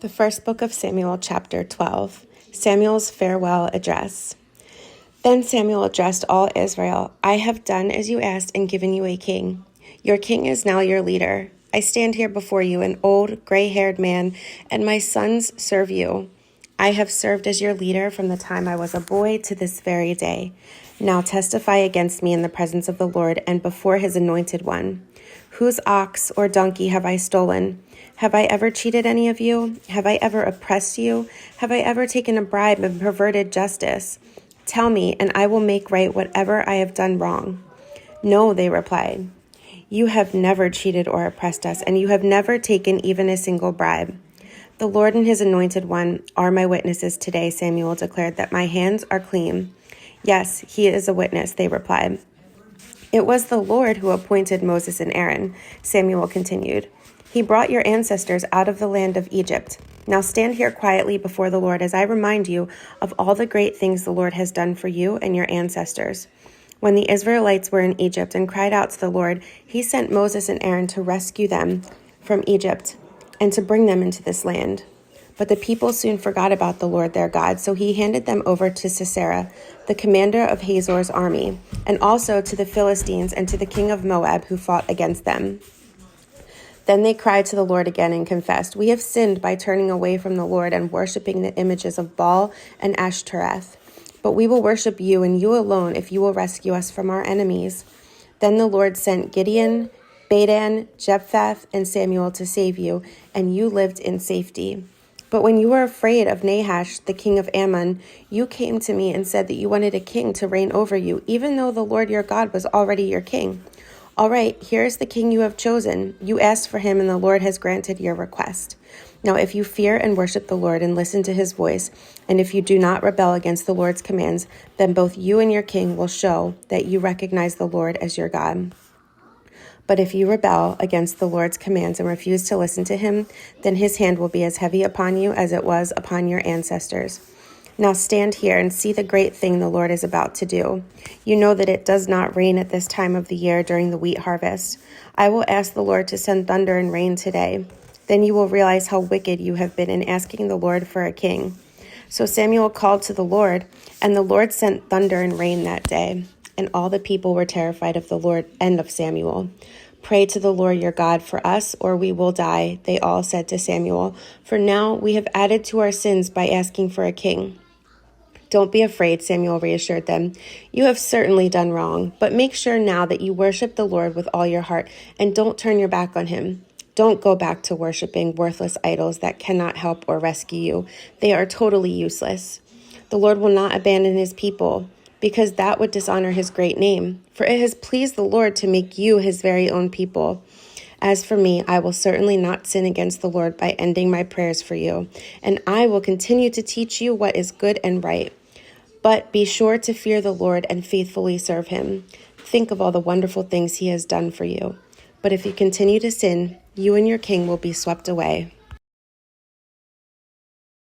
The first book of Samuel, chapter 12, Samuel's farewell address. Then Samuel addressed all Israel, "I have done as you asked and given you a king. Your king is now your leader. I stand here before you, an old, gray-haired man, and my sons serve you. I have served as your leader from the time I was a boy to this very day. Now testify against me in the presence of the Lord and before his anointed one. Whose ox or donkey have I stolen? Have I ever cheated any of you? Have I ever oppressed you? Have I ever taken a bribe and perverted justice? Tell me, and I will make right whatever I have done wrong." "No," they replied. "You have never cheated or oppressed us, and you have never taken even a single bribe." "The Lord and his anointed one are my witnesses today," Samuel declared, "that my hands are clean." "Yes, he is a witness," they replied. "It was the Lord who appointed Moses and Aaron," Samuel continued. "He brought your ancestors out of the land of Egypt. Now stand here quietly before the Lord as I remind you of all the great things the Lord has done for you and your ancestors. When the Israelites were in Egypt and cried out to the Lord, he sent Moses and Aaron to rescue them from Egypt and to bring them into this land. But the people soon forgot about the Lord their God, so he handed them over to Sisera, the commander of Hazor's army, and also to the Philistines and to the king of Moab who fought against them. Then they cried to the Lord again and confessed, 'We have sinned by turning away from the Lord and worshiping the images of Baal and Ashtoreth. But we will worship you and you alone if you will rescue us from our enemies.' Then the Lord sent Gideon, Badan, Jephthah, and Samuel to save you, and you lived in safety. But when you were afraid of Nahash, the king of Ammon, you came to me and said that you wanted a king to reign over you, even though the Lord your God was already your king. All right, here is the king you have chosen. You asked for him, and the Lord has granted your request. Now, if you fear and worship the Lord and listen to his voice, and if you do not rebel against the Lord's commands, then both you and your king will show that you recognize the Lord as your God. But if you rebel against the Lord's commands and refuse to listen to him, then his hand will be as heavy upon you as it was upon your ancestors. Now stand here and see the great thing the Lord is about to do. You know that it does not rain at this time of the year during the wheat harvest. I will ask the Lord to send thunder and rain today. Then you will realize how wicked you have been in asking the Lord for a king." So Samuel called to the Lord, and the Lord sent thunder and rain that day. And all the people were terrified of the Lord and of Samuel. "Pray to the Lord your God for us, or we will die," they all said to Samuel. "For now we have added to our sins by asking for a king." "Don't be afraid," Samuel reassured them. "You have certainly done wrong, but make sure now that you worship the Lord with all your heart and don't turn your back on him. Don't go back to worshiping worthless idols that cannot help or rescue you. They are totally useless. The Lord will not abandon his people, because that would dishonor his great name. For it has pleased the Lord to make you his very own people. As for me, I will certainly not sin against the Lord by ending my prayers for you, and I will continue to teach you what is good and right. But be sure to fear the Lord and faithfully serve him. Think of all the wonderful things he has done for you. But if you continue to sin, you and your king will be swept away."